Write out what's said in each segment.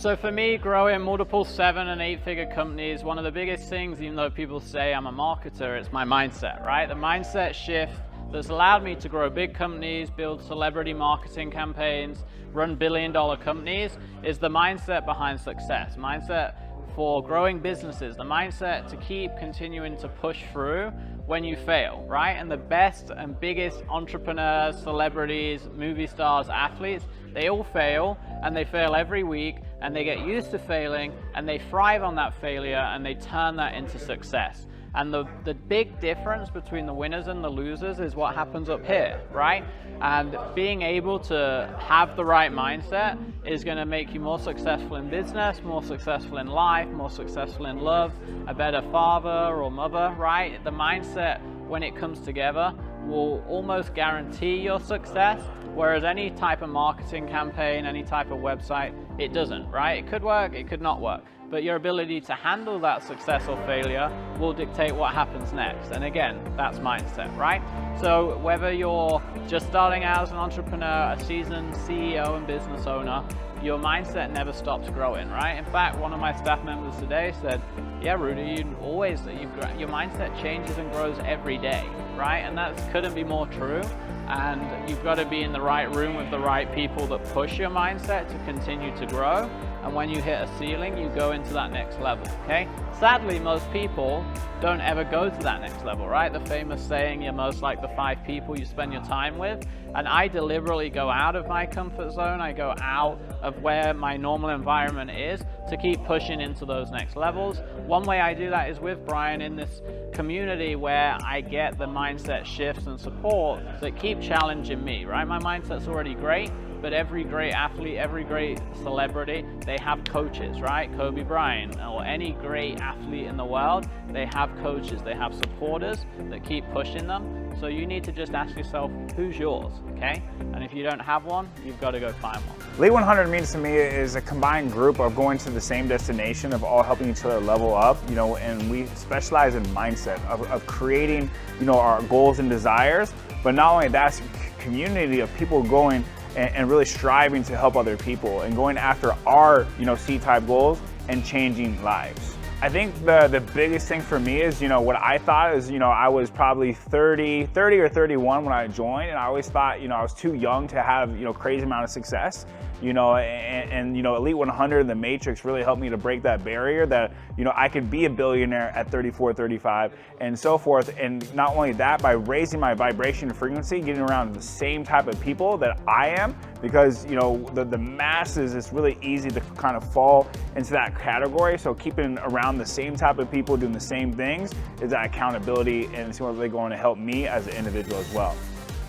So for me, growing multiple 7- and 8-figure companies, one of the biggest things, even though people say I'm a marketer, it's my mindset, right? The mindset shift that's allowed me to grow big companies, build celebrity marketing campaigns, run billion-dollar companies, is the mindset behind success. Mindset for growing businesses, the mindset to keep continuing to push through when you fail, right? And the best and biggest entrepreneurs, celebrities, movie stars, athletes, they all fail, and they fail every week, and they get used to failing, and they thrive on that failure, and they turn that into success. And the big difference between the winners and the losers is what happens up here, right? And being able to have the right mindset is going to make you more successful in business, more successful in life, more successful in love, a better father or mother, right? The mindset, when it comes together, will almost guarantee your success, whereas any type of marketing campaign, any type of website, it doesn't, right? It could work, it could not work. But your ability to handle that success or failure will dictate what happens next. And again, that's mindset, right? So whether you're just starting out as an entrepreneur, a seasoned CEO and business owner, your mindset never stops growing, right? In fact, one of my staff members today said, yeah, Rudy, your mindset changes and grows every day, right? And that couldn't be more true. And you've got to be in the right room with the right people that push your mindset to continue to grow. And when you hit a ceiling, you go into that next level, okay? Sadly, most people don't ever go to that next level, right? The famous saying, you're most like the 5 people you spend your time with. And I deliberately go out of my comfort zone. I go out of where my normal environment is to keep pushing into those next levels. One way I do that is with Brian in this community where I get the mindset shifts and support that keep challenging me, right? My mindset's already great, but every great athlete, every great celebrity, they have coaches, right? Kobe Bryant or any great athlete in the world, they have coaches, they have supporters that keep pushing them. So you need to just ask yourself, who's yours, okay? And if you don't have one, you've got to go find one. Lain 100 means to me is a combined group of going to the same destination, of all helping each other level up, you know, and we specialize in mindset of creating, you know, our goals and desires. But not only that, it's a community of people going and really striving to help other people and going after our, you know, C-type goals and changing lives. I think the biggest thing for me is, you know, what I thought is, you know, I was probably 30 or 31 when I joined, and I always thought, you know, I was too young to have, you know, crazy amount of success, you know, and you know, Elite 100 and the Matrix really helped me to break that barrier that, you know, I could be a billionaire at 34, 35 and so forth. And not only that, by raising my vibration and frequency, getting around the same type of people that I am, because, you know, the masses, it's really easy to kind of fall into that category. So keeping around the same type of people doing the same things is that accountability, and it's really going to help me as an individual as well.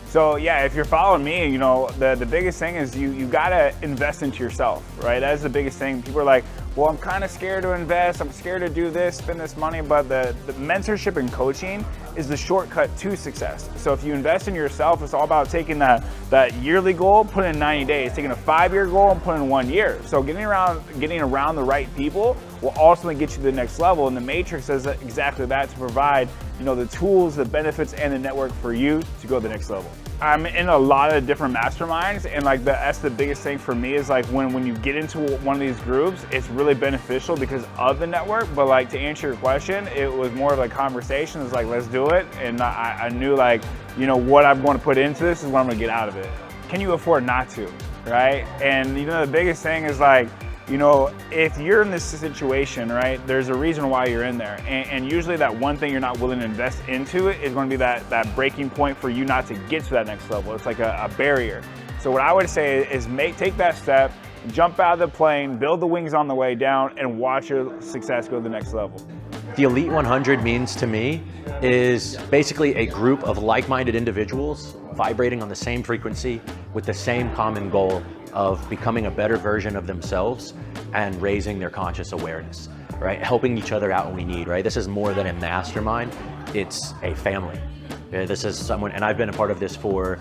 So yeah, if you're following me, you know, the biggest thing is you gotta invest into yourself, right? That's the biggest thing. People are like, well, I'm kind of scared to invest. I'm scared to do this, spend this money. But the mentorship and coaching is the shortcut to success. So if you invest in yourself, it's all about taking that yearly goal, put in 90 days, taking a 5-year goal and put in 1 year. So getting around the right people will ultimately get you to the next level. And the Matrix does exactly that, to provide, you know, the tools, the benefits, and the network for you to go to the next level. I'm in a lot of different masterminds, and like that's the biggest thing for me is like when you get into one of these groups, it's really beneficial because of the network. But like, to answer your question, it was more of a conversation. It's like, let's do it. And I knew, like, you know, what I'm going to put into this is what I'm going to get out of it. Can you afford not to, right? And you know, the biggest thing is like, you know, if you're in this situation, right, there's a reason why you're in there. And usually that one thing you're not willing to invest into it is going to be that breaking point for you not to get to that next level. It's like a barrier. So what I would say is take that step, jump out of the plane, build the wings on the way down, and watch your success go to the next level. The Elite 100 means to me is basically a group of like-minded individuals vibrating on the same frequency with the same common goal of becoming a better version of themselves and raising their conscious awareness, right? Helping each other out when we need, right? This is more than a mastermind, it's a family. This is someone, and I've been a part of this for,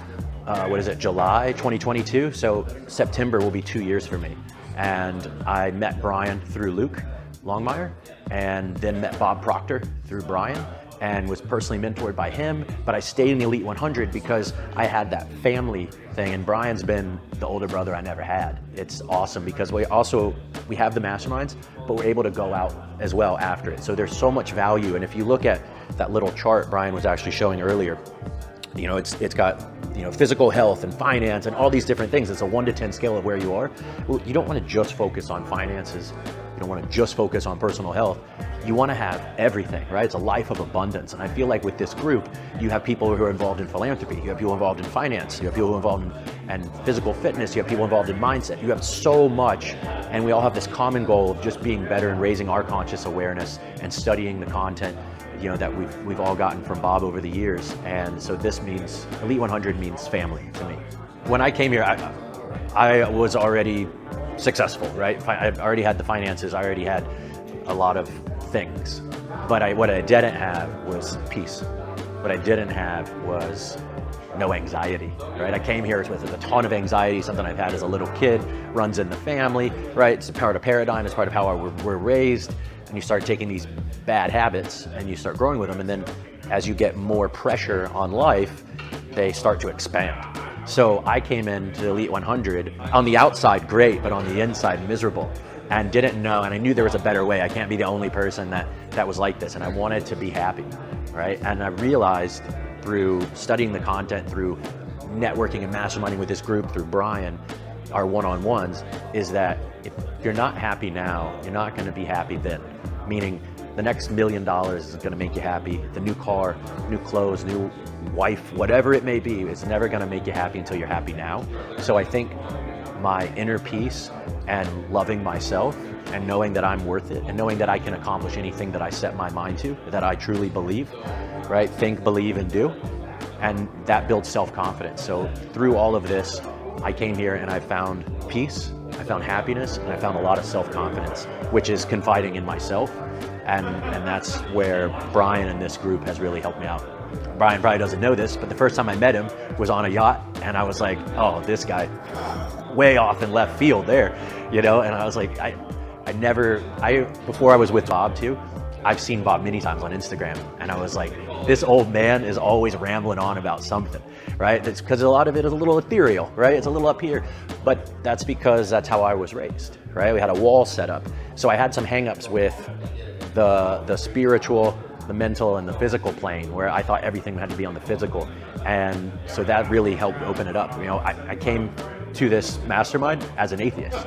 July 2022, so September will be 2 years for me. And I met Brian through Luc Longmire, and then met Bob Proctor through Brian. and was personally mentored by him, but I stayed in the Elite 100 because I had that family thing, and Brian's been the older brother I never had. It's awesome because we have the masterminds, but we're able to go out as well after it. So there's so much value, and if you look at that little chart Brian was actually showing earlier, you know, it's got, you know, physical health and finance and all these different things. It's a 1 to 10 scale of where you are. Well, you don't want to just focus on finances. You don't want to just focus on personal health. You want to have everything, right? It's a life of abundance. And I feel like with this group, you have people who are involved in philanthropy. You have people involved in finance. You have people involved in physical fitness. You have people involved in mindset. You have so much. And we all have this common goal of just being better and raising our conscious awareness and studying the content, you know, that we've all gotten from Bob over the years. And so this means, Elite 100 means family to me. When I came here, I was already successful, right? I already had the finances, I already had a lot of things. But what I didn't have was peace. What I didn't have was no anxiety, right? I came here with a ton of anxiety, something I've had as a little kid, runs in the family, right? It's a part of paradigm, it's part of how we're raised. And you start taking these bad habits and you start growing with them. And then as you get more pressure on life, they start to expand. So I came into Elite 100 on the outside great, but on the inside miserable, and didn't know. And I knew there was a better way. I can't be the only person that was like this. And I wanted to be happy, right? And I realized through studying the content, through networking and masterminding with this group, through Brian, our one-on-ones, is that if you're not happy now, you're not going to be happy then. Meaning the next $1 million is going to make you happy. The new car, new clothes, new wife, whatever it may be, it's never going to make you happy until you're happy now. So I think my inner peace and loving myself and knowing that I'm worth it and knowing that I can accomplish anything that I set my mind to, that I truly believe, right? Think, believe, and do. And that builds self-confidence. So through all of this, I came here and I found peace, I found happiness, and I found a lot of self-confidence, which is confiding in myself. And that's where Brian and this group has really helped me out. Brian probably doesn't know this, but the first time I met him was on a yacht, and I was like, oh, this guy, way off in left field there, you know? And I was like, before I was with Bob too, I've seen Bob many times on Instagram, and I was like, this old man is always rambling on about something, right? It's because a lot of it is a little ethereal, right? It's a little up here, but that's because that's how I was raised, right? We had a wall set up. So I had some hangups with the spiritual, the mental, and the physical plane, where I thought everything had to be on the physical. And so that really helped open it up. You know, I came to this mastermind as an atheist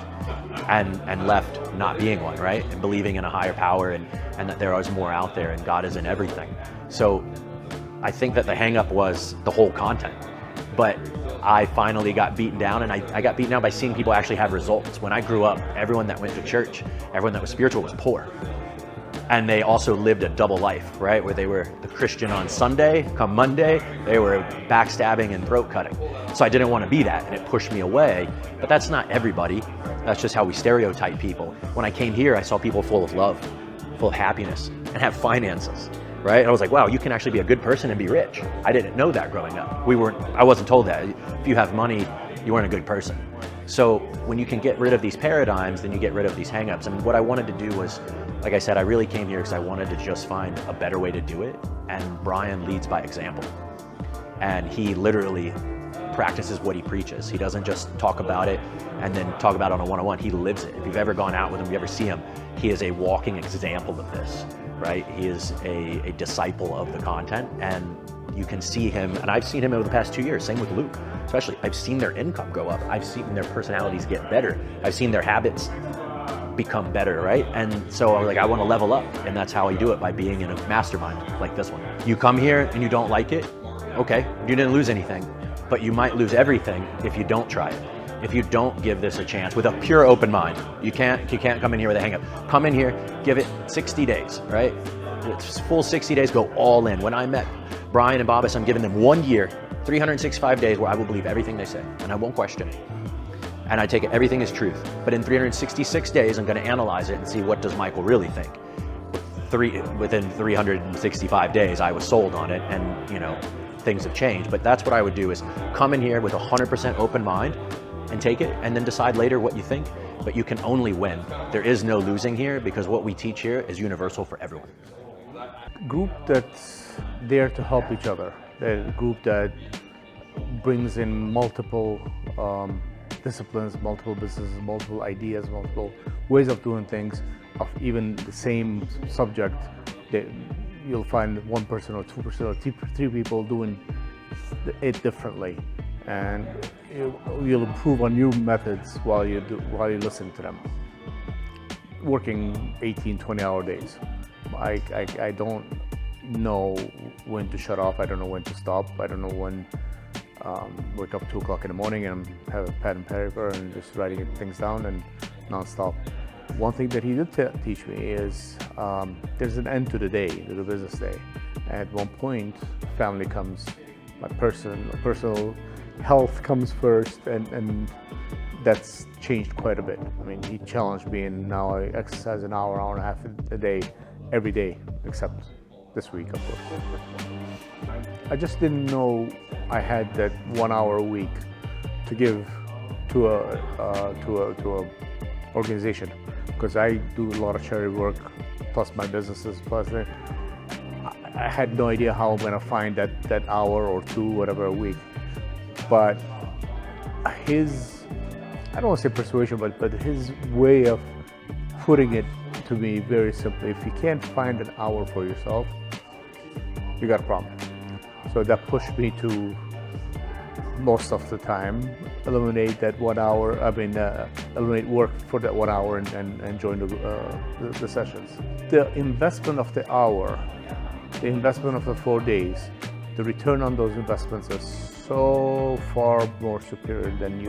and left not being one, right? And believing in a higher power and that there is more out there and God is in everything. So I think that the hang up was the whole content. But I finally got beaten down, and I got beaten down by seeing people actually have results. When I grew up, everyone that went to church, everyone that was spiritual was poor. And they also lived a double life, right? Where they were the Christian on Sunday, come Monday, they were backstabbing and throat cutting. So I didn't want to be that, and it pushed me away. But that's not everybody. That's just how we stereotype people. When I came here, I saw people full of love, full of happiness, and have finances, right? And I was like, wow, you can actually be a good person and be rich. I didn't know that growing up. I wasn't told that. If you have money, you weren't a good person. So when you can get rid of these paradigms, then you get rid of these hangups. And what I wanted to do was, like I said, I really came here because I wanted to just find a better way to do it. And Brian leads by example. And he literally practices what he preaches. He doesn't just talk about it and then talk about it on a one-on-one. He lives it. If you've ever gone out with him, you ever see him, he is a walking example of this, right? He is a disciple of the content, and you can see him, and I've seen him over the past 2 years, same with Luke, especially. I've seen their income go up. I've seen their personalities get better. I've seen their habits become better, right? And so I was like, I want to level up, and that's how I do it, by being in a mastermind like this one. You come here and you don't like it, okay, you didn't lose anything, but you might lose everything if you don't try it. If you don't give this a chance with a pure open mind. You can't come in here with a hang up. Come in here, give it 60 days, right? It's full 60 days, go all in. When I met Brian and Bobbis, I'm giving them 1 year, 365 days where I will believe everything they say, and I won't question it. And I take it, everything is truth. But in 366 days, I'm gonna analyze it and see, what does Michael really think? Within 365 days, I was sold on it, and you know, things have changed. But that's what I would do, is come in here with 100% open mind and take it, and then decide later what you think. But you can only win. There is no losing here, because what we teach here is universal for everyone. Group that's there to help each other. A group that brings in multiple disciplines, multiple businesses, multiple ideas, multiple ways of doing things, of even the same subject. That you'll find one person or 2% or three people doing it differently, and you'll improve on your methods while you listen to them. Working 18, 20-hour days. I don't know when to shut off. I don't know when to stop. I don't know when wake up 2 o'clock in the morning and have a pad and paper and just writing things down and non-stop. One thing that he did teach me is there's an end to the day, to the business day. At one point, family comes, my personal health comes first, and that's changed quite a bit. I mean, he challenged me, and now I exercise an hour, hour and a half a day, every day, except this week, of course. I just didn't know I had that 1 hour a week to give to a organization, because I do a lot of charity work, plus my businesses, plus I had no idea how I'm gonna find that hour or two, whatever, a week. But his, I don't want to say persuasion, but his way of putting it to me very simply: if you can't find an hour for yourself, you got a problem. So that pushed me to, most of the time, eliminate that 1 hour. Eliminate work for that 1 hour and join the sessions. The investment of the hour, the investment of the 4 days, the return on those investments is so far more superior than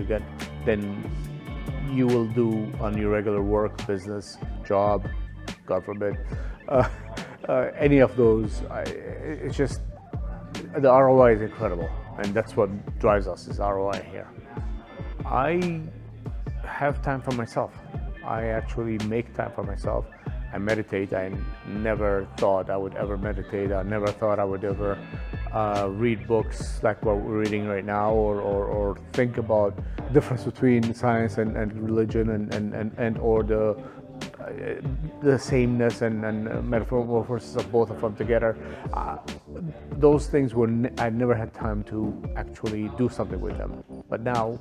you will do on your regular work, business, job, God forbid, any of those. It's just, the ROI is incredible, and that's what drives us, is ROI here. I have time for myself. I actually make time for myself. I meditate. I never thought I would ever meditate. I never thought I would ever read books like what we're reading right now, or think about the difference between science and religion and or the sameness and metamorphosis of both of them together. Those things I never had time to actually do something with them. But now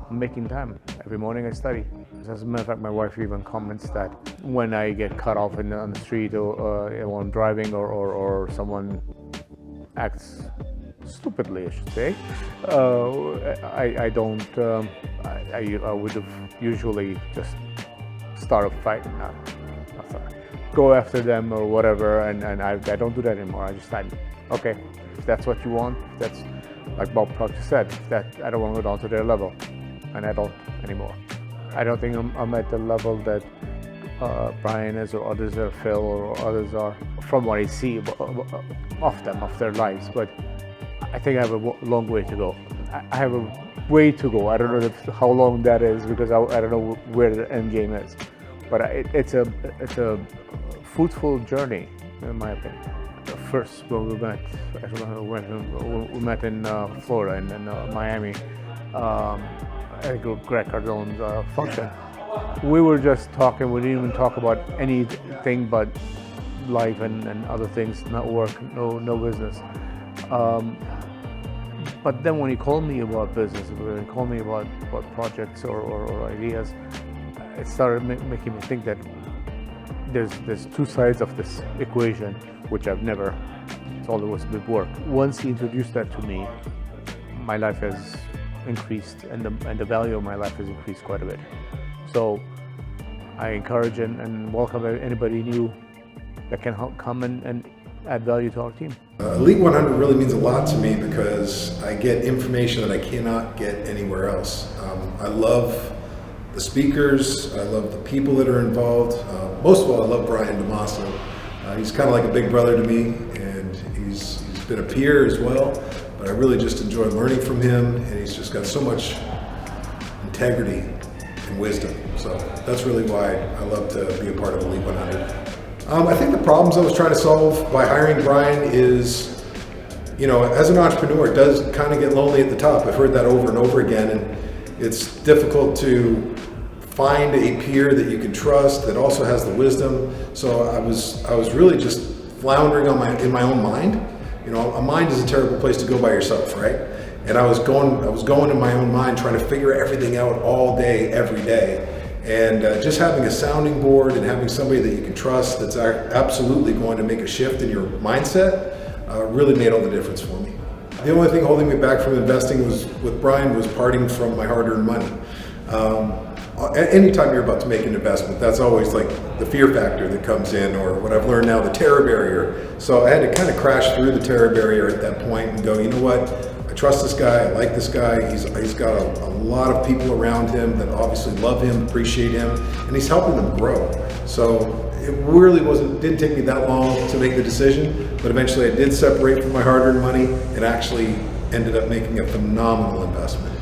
I'm making time. Every morning I study. As a matter of fact, my wife even comments that when I get cut off on the street, or when I'm driving, or someone acts stupidly, I should say, I would have usually just start a fight, go after them or whatever, and I don't do that anymore. I just said, okay, if that's what you want, that's like Bob Proctor said, that I don't want to go down to their level, and I don't anymore. I don't think I'm at the level that Brian is, or others are, Phil or others are, from what I see of them, of their lives, but I think I have a long way to go. I have a way to go. I don't know how long that is, because I don't know where the end game is. But it's a fruitful journey, in my opinion. First, when we met in Florida, in Miami, at Greg Cardone's function. We were just talking. We didn't even talk about anything but life and other things, not work, no business. But then when he called me about business, when he called me about projects or ideas, it started making me think that there's two sides of this equation, which I've never thought it was with work. Once he introduced that to me, my life has increased, and the value of my life has increased quite a bit. So I encourage and welcome anybody new that can come and add value to our team. Elite 100 really means a lot to me, because I get information that I cannot get anywhere else. I love the speakers, I love the people that are involved. Most of all, I love Brian DeMasso. He's kind of like a big brother to me, and he's been a peer as well, but I really just enjoy learning from him, and he's just got so much integrity and wisdom. So that's really why I love to be a part of Elite 100. I think the problems I was trying to solve by hiring Brian is, as an entrepreneur, it does kind of get lonely at the top. I've heard that over and over again, and it's difficult to find a peer that you can trust that also has the wisdom. So I was really just floundering in my own mind. You know, a mind is a terrible place to go by yourself, right? And I was going in my own mind trying to figure everything out all day, every day. And just having a sounding board and having somebody that you can trust that's absolutely going to make a shift in your mindset really made all the difference for me. The only thing holding me back from investing with Brian was parting from my hard-earned money. Anytime you're about to make an investment, that's always like the fear factor that comes in, or what I've learned now, the terror barrier. So I had to kind of crash through the terror barrier at that point and go, you know what? I trust this guy, I like this guy, he's got a lot of people around him that obviously love him, appreciate him, and he's helping them grow. So it really didn't take me that long to make the decision, but eventually I did separate from my hard-earned money and actually ended up making a phenomenal investment.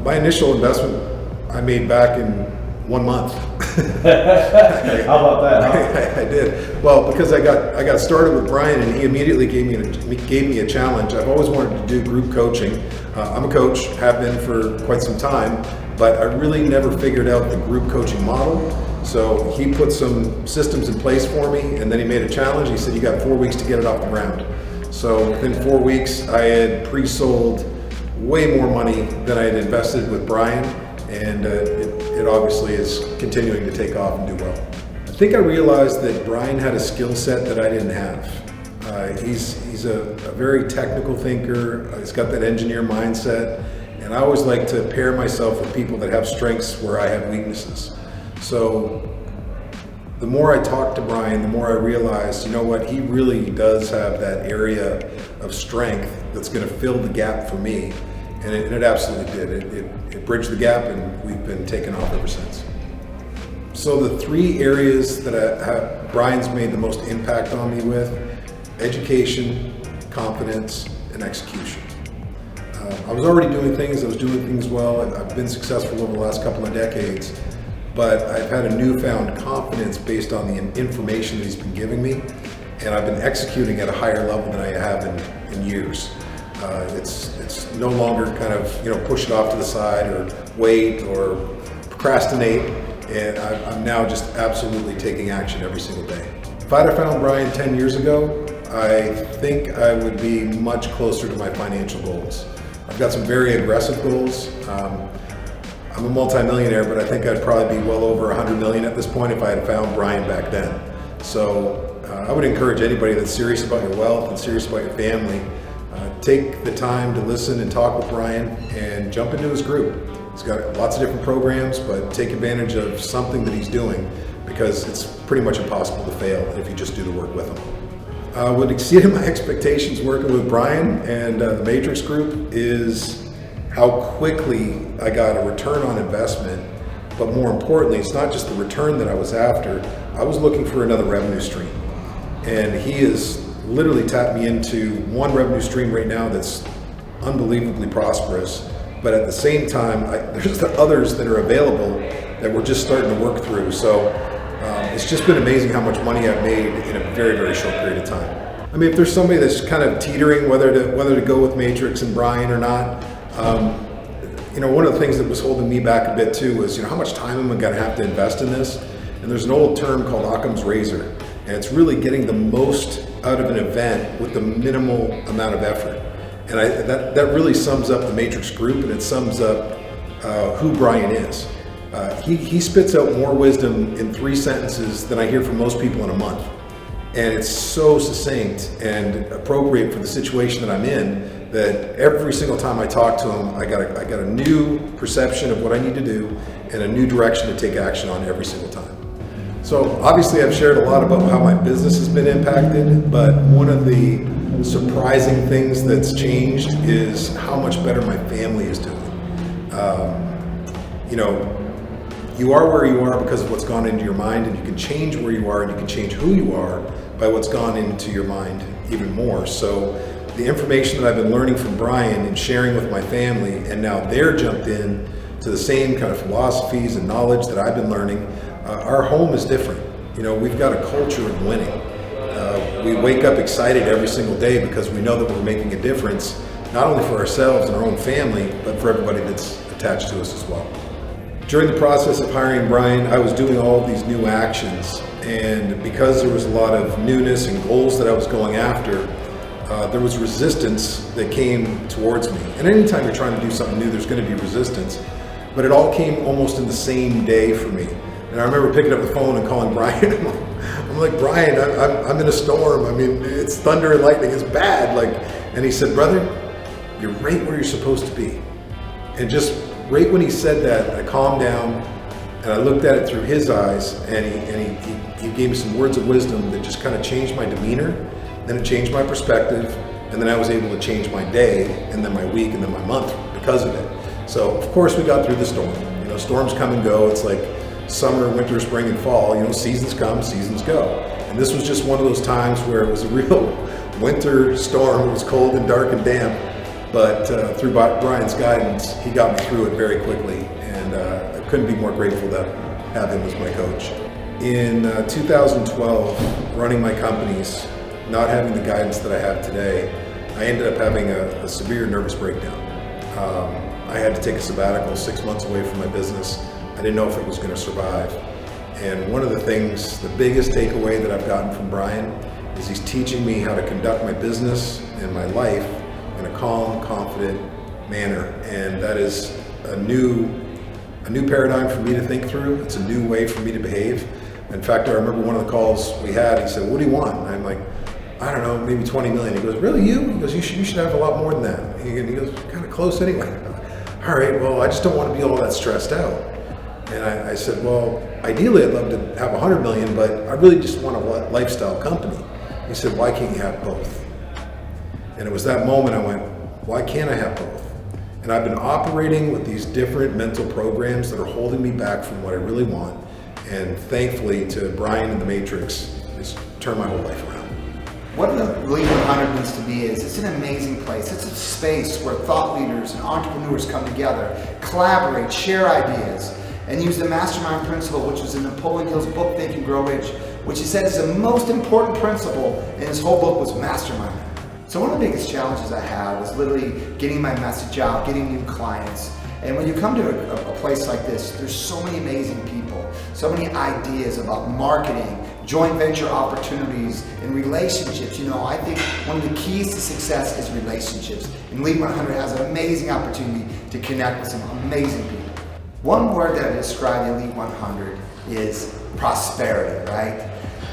My initial investment I made back in 1 month. How about that? I did. Well, because I got started with Brian, and he immediately gave me a challenge. I've always wanted to do group coaching. I'm a coach, have been for quite some time, but I really never figured out the group coaching model. So he put some systems in place for me, and then he made a challenge. He said, you got 4 weeks to get it off the ground. So within 4 weeks, I had pre-sold way more money than I had invested with Brian. And it obviously is continuing to take off and do well. I think I realized that Brian had a skill set that I didn't have. He's a very technical thinker. He's got that engineer mindset, and I always like to pair myself with people that have strengths where I have weaknesses. So the more I talked to Brian, the more I realized, you know what, he really does have that area of strength that's going to fill the gap for me. And it absolutely did. It bridged the gap, and we've been taking off ever since. So the 3 areas that Brian's made the most impact on me with: education, confidence, and execution. I was already doing things, I was doing things well. I've been successful over the last couple of decades, but I've had a newfound confidence based on the information that he's been giving me, and I've been executing at a higher level than I have in years. It's no longer kind of, push it off to the side or wait or procrastinate, and I'm now just absolutely taking action every single day. If I'd have found Brian 10 years ago, I think I would be much closer to my financial goals. I've got some very aggressive goals. I'm a multimillionaire, but I think I'd probably be well over 100 million at this point if I had found Brian back then. So I would encourage anybody that's serious about your wealth and serious about your family, take the time to listen and talk with Brian and jump into his group. He's got lots of different programs, but take advantage of something that he's doing, because it's pretty much impossible to fail if you just do the work with him. What exceeded my expectations working with Brian and the Matrix Group is how quickly I got a return on investment, but more importantly, it's not just the return that I was after. I was looking for another revenue stream, and he has literally tapped me into one revenue stream right now that's unbelievably prosperous, but at the same time, there's the others that are available that we're just starting to work through. So it's just been amazing how much money I've made in a very, very short period of time. I mean, if there's somebody that's kind of teetering whether to go with Matrix and Brian or not, one of the things that was holding me back a bit too was, how much time am I going to have to invest in this? And there's an old term called Occam's razor, and it's really getting the most out of an event with the minimal amount of effort. And that really sums up the Matrix Group, and it sums up who Brian is. He spits out more wisdom in 3 sentences than I hear from most people in a month. And it's so succinct and appropriate for the situation that I'm in that every single time I talk to him, I got a new perception of what I need to do and a new direction to take action on every single time. So obviously I've shared a lot about how my business has been impacted, but one of the surprising things that's changed is how much better my family is doing. You are where you are because of what's gone into your mind, and you can change where you are and you can change who you are by what's gone into your mind even more. So the information that I've been learning from Brian and sharing with my family, and now they're jumped in to the same kind of philosophies and knowledge that I've been learning. Our home is different. We've got a culture of winning. We wake up excited every single day because we know that we're making a difference, not only for ourselves and our own family, but for everybody that's attached to us as well. During the process of hiring Brian, I was doing all of these new actions, and because there was a lot of newness and goals that I was going after, there was resistance that came towards me. And anytime you're trying to do something new, there's going to be resistance. But it all came almost in the same day for me. And I remember picking up the phone and calling Brian. I'm like, Brian, I'm in a storm. I mean, it's thunder and lightning. It's bad. And he said, brother, you're right where you're supposed to be. And just right when he said that, I calmed down and I looked at it through his eyes, and he gave me some words of wisdom that just kind of changed my demeanor. Then it changed my perspective, and then I was able to change my day, and then my week, and then my month because of it. So of course we got through the storm. You know, storms come and go. It's like summer, winter, spring, and fall. You know, seasons come, seasons go. And this was just one of those times where it was a real winter storm. It was cold and dark and damp, but through Brian's guidance, he got me through it very quickly, and I couldn't be more grateful to have him as my coach. In 2012, running my companies, not having the guidance that I have today, I ended up having a severe nervous breakdown. I had to take a sabbatical 6 months away from my business. I didn't know if it was going to survive. And one of the things, the biggest takeaway that I've gotten from Brian is he's teaching me how to conduct my business and my life in a calm, confident manner. And that is a new paradigm for me to think through. It's a new way for me to behave. In fact, I remember one of the calls we had, he said, what do you want? And I'm like, I don't know, maybe 20 million. He goes, really, you? He goes, you should have a lot more than that. And he goes, kind of close anyway. All right, well, I just don't want to be all that stressed out. And I said, well, ideally I'd love to have 100 million, but I really just want a lifestyle company. He said, why can't you have both? And it was that moment I went, why can't I have both? And I've been operating with these different mental programs that are holding me back from what I really want. And thankfully to Brian and the Matrix, it's turned my whole life around. What the Lain 100 means to me is it's an amazing place. It's a space where thought leaders and entrepreneurs come together, collaborate, share ideas, and use the mastermind principle, which was in Napoleon Hill's book, Think and Grow Rich, which he said is the most important principle in his whole book was mastermind. So one of the biggest challenges I had was literally getting my message out, getting new clients. And when you come to a place like this, there's so many amazing people, so many ideas about marketing, joint venture opportunities, and relationships. You know, I think one of the keys to success is relationships. And Lain 100 has an amazing opportunity to connect with some amazing people. One word that I describe the Lain 100 is prosperity, right?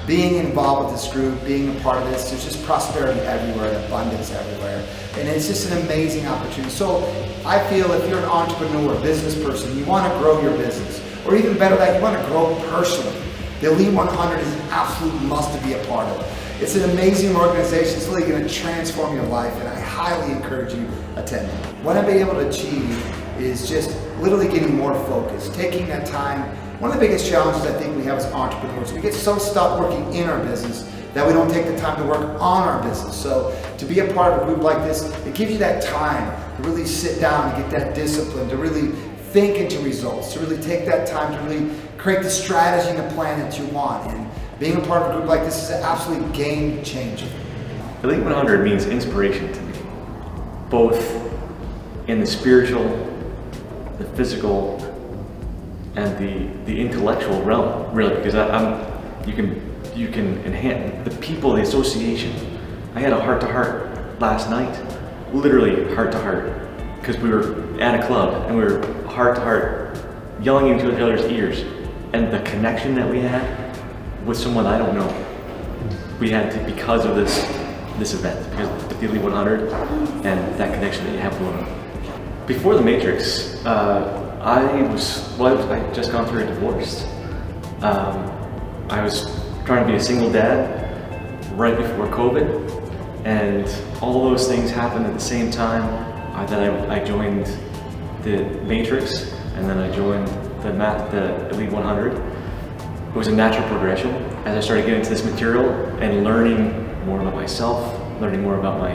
Being involved with this group, being a part of this, there's just prosperity everywhere and abundance everywhere. And it's just an amazing opportunity. So I feel if you're an entrepreneur, business person, you want to grow your business, or even better that, you want to grow personally, the Lain 100 is an absolute must to be a part of. It's an amazing organization. It's really going to transform your life, and I highly encourage you to attend. What I've been able to achieve is just literally getting more focused, taking that time. One of the biggest challenges I think we have as entrepreneurs, we get so stuck working in our business that we don't take the time to work on our business. So to be a part of a group like this, it gives you that time to really sit down and get that discipline, to really think into results, to really take that time to really create the strategy and the plan that you want. And being a part of a group like this is an absolute game changer. The Lain 100 means inspiration to me, both in the spiritual, the physical, and the intellectual realm, really, because you can enhance the people, the association. I had a heart-to-heart last night, literally heart-to-heart, because we were at a club and we were heart-to-heart, yelling into each other's ears, and the connection that we had with someone I don't know, we had to, because of this event, because of the Lain 100 and that connection that you have with one another. Before the Matrix, I just gone through a divorce. I was trying to be a single dad right before COVID, and all those things happened at the same time. Then I joined the Matrix, and then I joined the Lain 100. It was a natural progression as I started getting into this material and learning more about myself, learning more about my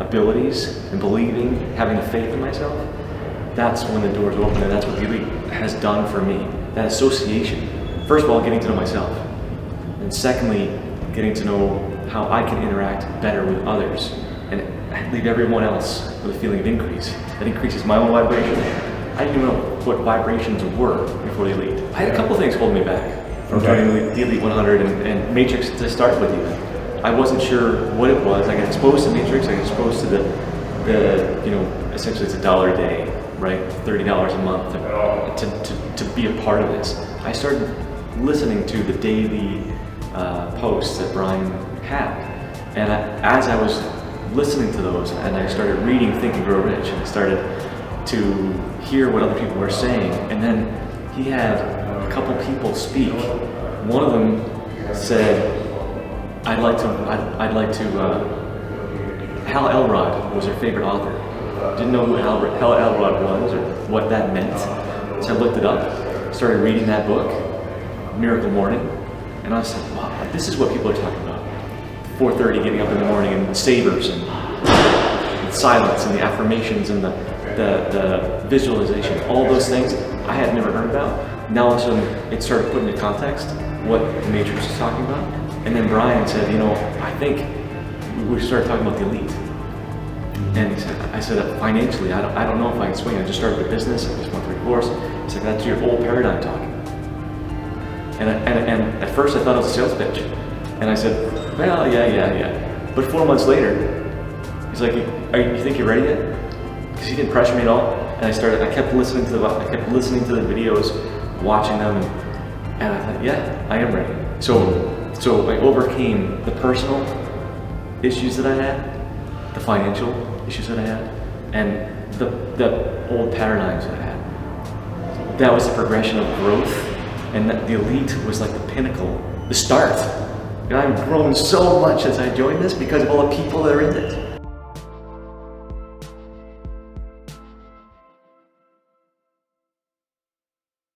abilities, and believing, having the faith in myself. That's when the doors open, and that's what the Elite has done for me. That association. First of all, getting to know myself. And secondly, getting to know how I can interact better with others and leave everyone else with a feeling of increase. That increases my own vibration, I didn't even know what vibrations were before the elite. I had a couple things holding me back from joining the Elite 100 and Matrix to start with even. I wasn't sure what it was. I got exposed to Matrix, I got exposed to the essentially it's $1 a day, right? $30 a month to be a part of this. I started listening to the daily posts that Brian had. And as I was listening to those and I started reading Think and Grow Rich and I started to hear what other people were saying, and then he had a couple people speak. One of them said, I'd like to Hal Elrod was her favorite author. Didn't know who Hal Elrod was or what that meant. So I looked it up, started reading that book, Miracle Morning, and I said, wow, this is what people are talking about. 4:30 getting up in the morning and savers and silence and the affirmations and the visualization, all those things I had never heard about. Now all of a sudden it started putting into context what the Matrix is talking about. And then Brian said, I think we started talking about the elite. And I said, financially, I don't know if I can swing. I just started a business, I just went through a course. He said, that's your old paradigm talking. And at first I thought it was a sales pitch. And I said, well, yeah. But 4 months later, he's like, you think you're ready yet? Because he didn't pressure me at all. And I kept listening to the videos, watching them, and I thought, yeah, I am ready. So I overcame the personal issues that I had, the financial issues that I had, and the old paradigms that I had. That was the progression of growth, and the elite was like the pinnacle, the start. And I've grown so much since I joined this because of all the people that are in it.